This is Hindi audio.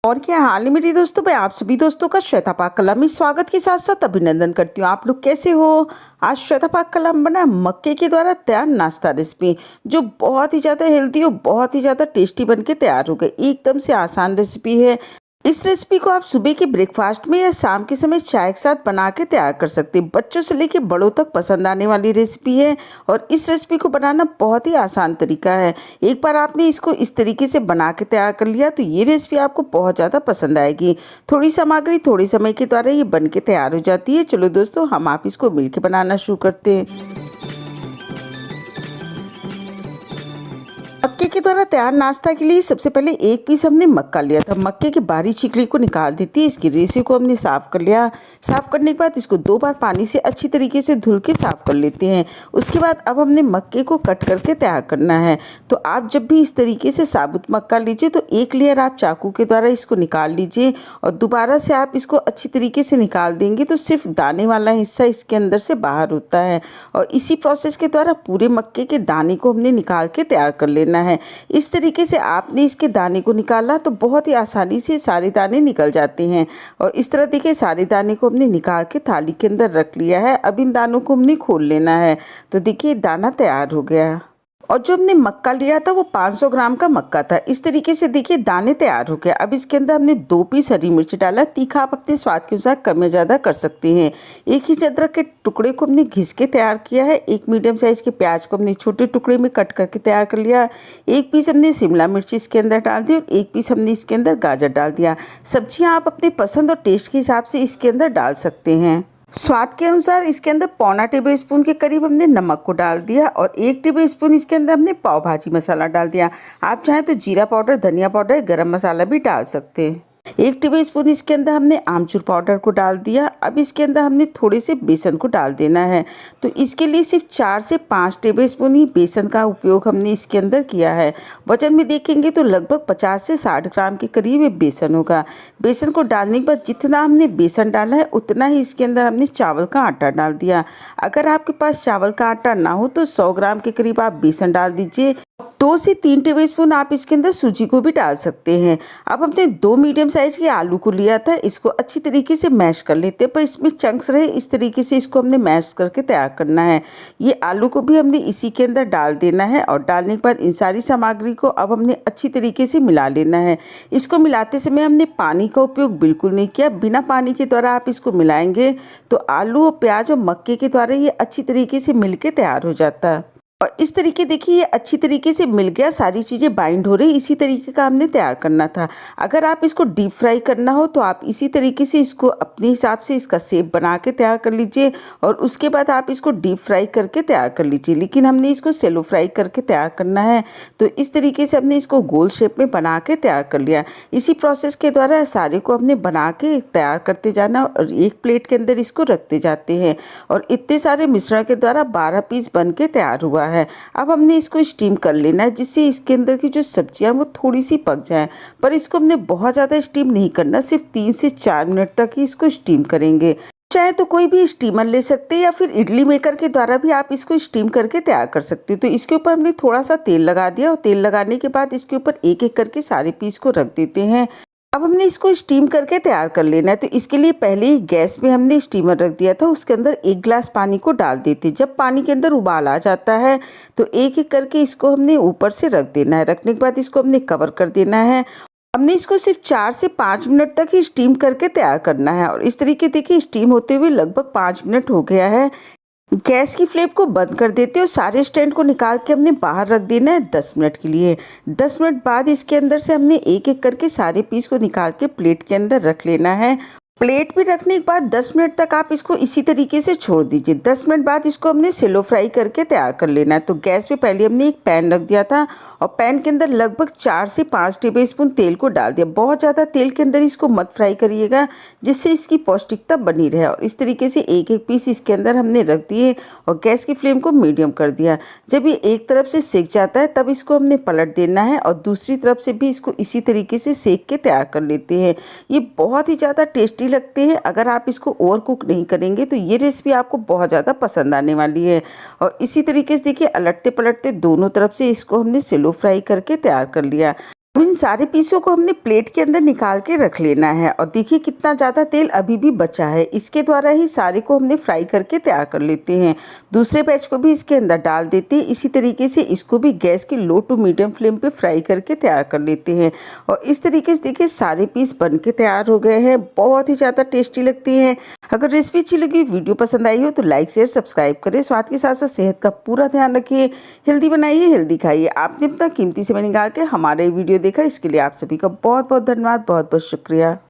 और क्या हाल है मेरे दोस्तों। मैं आप सभी दोस्तों का श्वेता पाक कला में स्वागत के साथ साथ अभिनंदन करती हूँ। आप लोग कैसे हो। आज श्वेता पाक कला में बना मक्के के द्वारा तैयार नाश्ता रेसिपी जो बहुत ही ज़्यादा हेल्दी और बहुत ही ज़्यादा टेस्टी बन के तैयार हो गई। एकदम से आसान रेसिपी है। इस रेसिपी को आप सुबह के ब्रेकफास्ट में या शाम के समय चाय के साथ बना के तैयार कर सकते हैं। बच्चों से लेके बड़ों तक पसंद आने वाली रेसिपी है और इस रेसिपी को बनाना बहुत ही आसान तरीका है। एक बार आपने इसको इस तरीके से बना के तैयार कर लिया तो ये रेसिपी आपको बहुत ज़्यादा पसंद आएगी। थोड़ी सामग्री थोड़ी समय के द्वारा ये बन के तैयार हो जाती है। चलो दोस्तों, हम आप इसको मिलकर बनाना शुरू करते हैं। मक्के के द्वारा तैयार नाश्ता के लिए सबसे पहले एक पीस हमने मक्का लिया था। मक्के की बारीक छिकड़ी को निकाल देती है। इसकी रेसे को हमने साफ कर लिया। साफ करने के बाद इसको 2 बार पानी से अच्छी तरीके से धुल के साफ कर लेते हैं। उसके बाद अब हमने मक्के को कट करके तैयार करना है। तो आप जब भी इस तरीके से साबुत मक्का लीजिए तो एक लेयर आप चाकू के द्वारा इसको निकाल लीजिए और दोबारा से आप इसको अच्छी तरीके से निकाल देंगे तो सिर्फ दाने वाला हिस्सा इसके अंदर से बाहर होता है। और इसी प्रोसेस के द्वारा पूरे मक्के के दाने को हमने निकाल के तैयार कर लेना है। इस तरीके से आपने इसके दाने को निकाला तो बहुत ही आसानी से सारे दाने निकल जाते हैं। और इस तरह देखिए सारे दाने को हमने निकाल के थाली के अंदर रख लिया है। अब इन दानों को हमने खोल लेना है। तो देखिए दाना तैयार हो गया। और जो हमने मक्का लिया था वो 500 ग्राम का मक्का था। इस तरीके से देखिए दाने तैयार हो गए। अब इसके अंदर हमने 2 पीस हरी मिर्च डाला। तीखा आप अपने स्वाद के अनुसार कम या ज़्यादा कर सकते हैं। एक इंच अदरक के टुकड़े को हमने घिस के तैयार किया है। एक मीडियम साइज के प्याज को हमने छोटे टुकड़े में कट करके तैयार कर लिया। एक पीस हमने शिमला मिर्च इसके अंदर डाल दी और एक पीस हमने इसके अंदर गाजर डाल दिया। सब्जियाँ आप अपने पसंद और टेस्ट के हिसाब से इसके अंदर डाल सकते हैं। स्वाद के अनुसार इसके अंदर पौना टेबल स्पून के करीब हमने नमक को डाल दिया और 1 टेबल स्पून इसके अंदर हमने पाव भाजी मसाला डाल दिया। आप चाहें तो जीरा पाउडर, धनिया पाउडर, गरम मसाला भी डाल सकते हैं। 1 टेबल स्पून इसके अंदर हमने आमचूर पाउडर को डाल दिया। अब इसके अंदर हमने थोड़े से बेसन को डाल देना है। तो इसके लिए सिर्फ 4 से 5 टेबल स्पून ही बेसन का उपयोग हमने इसके अंदर किया है। वजन में देखेंगे तो लगभग 50 से 60 ग्राम के करीब ये बेसन होगा। बेसन को डालने के बाद जितना हमने बेसन डाला है उतना ही इसके अंदर हमने चावल का आटा डाल दिया। अगर आपके पास चावल का आटा ना हो तो 100 ग्राम के करीब आप बेसन डाल दीजिए। 2 से 3 टेबलस्पून आप इसके अंदर सूजी को भी डाल सकते हैं। अब हमने 2 मीडियम साइज के आलू को लिया था। इसको अच्छी तरीके से मैश कर लेते हैं पर इसमें चंक्स रहे इस तरीके से इसको हमने मैश करके तैयार करना है। ये आलू को भी हमने इसी के अंदर डाल देना है और डालने के बाद इन सारी सामग्री को अब हमने अच्छी तरीके से मिला लेना है। इसको मिलाते समय हमने पानी का उपयोग बिल्कुल नहीं किया। बिना पानी के द्वारा आप इसको मिलाएंगे तो आलू और प्याज और मक्के के द्वारा ये अच्छी तरीके से मिल के तैयार हो जाता है। और इस तरीके देखिए ये अच्छी तरीके से मिल गया। सारी चीज़ें बाइंड हो रही। इसी तरीके का हमने तैयार करना था। अगर आप इसको डीप फ्राई करना हो तो आप इसी तरीके से इसको अपने हिसाब से इसका शेप बना के तैयार कर लीजिए और उसके बाद आप इसको डीप फ्राई करके तैयार कर लीजिए। लेकिन हमने इसको सेलो फ्राई करके तैयार करना है। तो इस तरीके से हमने इसको गोल शेप में बना के तैयार कर लिया। इसी प्रोसेस के द्वारा सारे को हमने बना के तैयार करते जाना और एक प्लेट के अंदर इसको रखते जाते हैं। और इतने सारे मिश्रण के द्वारा 12 पीस बन के तैयार हुआ है। अब हमने इसको स्टीम कर लेना है जिससे इसके अंदर की जो सब्जियां वो थोड़ी सी पक जाएं। पर इसको हमने बहुत ज़्यादा स्टीम नहीं करना, सिर्फ 3 से 4 मिनट तक ही इसको स्टीम करेंगे। चाहे तो कोई भी स्टीमर ले सकते हैं या फिर इडली मेकर के द्वारा भी आप इसको स्टीम करके तैयार कर सकते हो। तो इसके ऊपर हमने थोड़ा सा तेल लगा दिया और तेल लगाने के बाद इसके ऊपर एक एक करके सारे पीस को रख देते हैं। अब हमने इसको स्टीम करके तैयार कर लेना है। तो इसके लिए पहले ही गैस पे हमने स्टीमर रख दिया था। उसके अंदर 1 गिलास पानी को डाल देते। जब पानी के अंदर उबाल आ जाता है तो एक एक करके इसको हमने ऊपर से रख देना है। रखने के बाद इसको हमने कवर कर देना है। हमने इसको सिर्फ 4 से 5 मिनट तक ही स्टीम करके तैयार करना है। और इस तरीके देखिए स्टीम होते हुए लगभग 5 मिनट हो गया है। गैस की फ्लेम को बंद कर देते और सारे स्टैंड को निकाल के हमने बाहर रख देना है 10 मिनट के लिए। 10 मिनट बाद इसके अंदर से हमने एक एक करके सारे पीस को निकाल के प्लेट के अंदर रख लेना है। प्लेट में रखने के बाद 10 मिनट तक आप इसको इसी तरीके से छोड़ दीजिए। 10 मिनट बाद इसको हमने सेलो फ्राई करके तैयार कर लेना है। तो गैस पे पहले हमने एक पैन रख दिया था और पैन के अंदर लगभग 4 से 5 टेबल स्पून तेल को डाल दिया। बहुत ज़्यादा तेल के अंदर इसको मत फ्राई करिएगा जिससे इसकी पौष्टिकता बनी रहे। और इस तरीके से एक एक पीस इसके अंदर हमने रख दिए और गैस की फ्लेम को मीडियम कर दिया। जब ये एक तरफ से सेक जाता है तब इसको हमने पलट देना है और दूसरी तरफ से भी इसको इसी तरीके से सेक के तैयार कर लेते हैं। ये बहुत ही ज़्यादा टेस्टी लगते हैं। अगर आप इसको ओवर कुक नहीं करेंगे तो ये रेसिपी आपको बहुत ज़्यादा पसंद आने वाली है। और इसी तरीके से देखिए अलटते पलटते दोनों तरफ से इसको हमने स्लो फ्राई करके तैयार कर लिया। अब इन सारे पीसों को हमने प्लेट के अंदर निकाल के रख लेना है और देखिए कितना ज़्यादा तेल अभी भी बचा है। इसके द्वारा ही सारे को हमने फ्राई करके तैयार कर लेते हैं। दूसरे बैच को भी इसके अंदर डाल देते हैं। इसी तरीके से इसको भी गैस की लो टू मीडियम फ्लेम पे फ्राई करके तैयार कर लेते हैं और इस तरीके से देखिए सारे पीस बन के तैयार हो गए हैं। बहुत ही ज़्यादा टेस्टी लगती हैं। अगर रेसिपी अच्छी लगी, वीडियो पसंद आई हो तो लाइक शेयर सब्सक्राइब करें। स्वाद के साथ साथ सेहत का पूरा ध्यान रखिए। हेल्दी बनाइए, हेल्दी खाइए। आपने अपना कीमती समय निकाल के हमारे वीडियो देखा, इसके लिए आप सभी का बहुत बहुत धन्यवाद, बहुत बहुत शुक्रिया।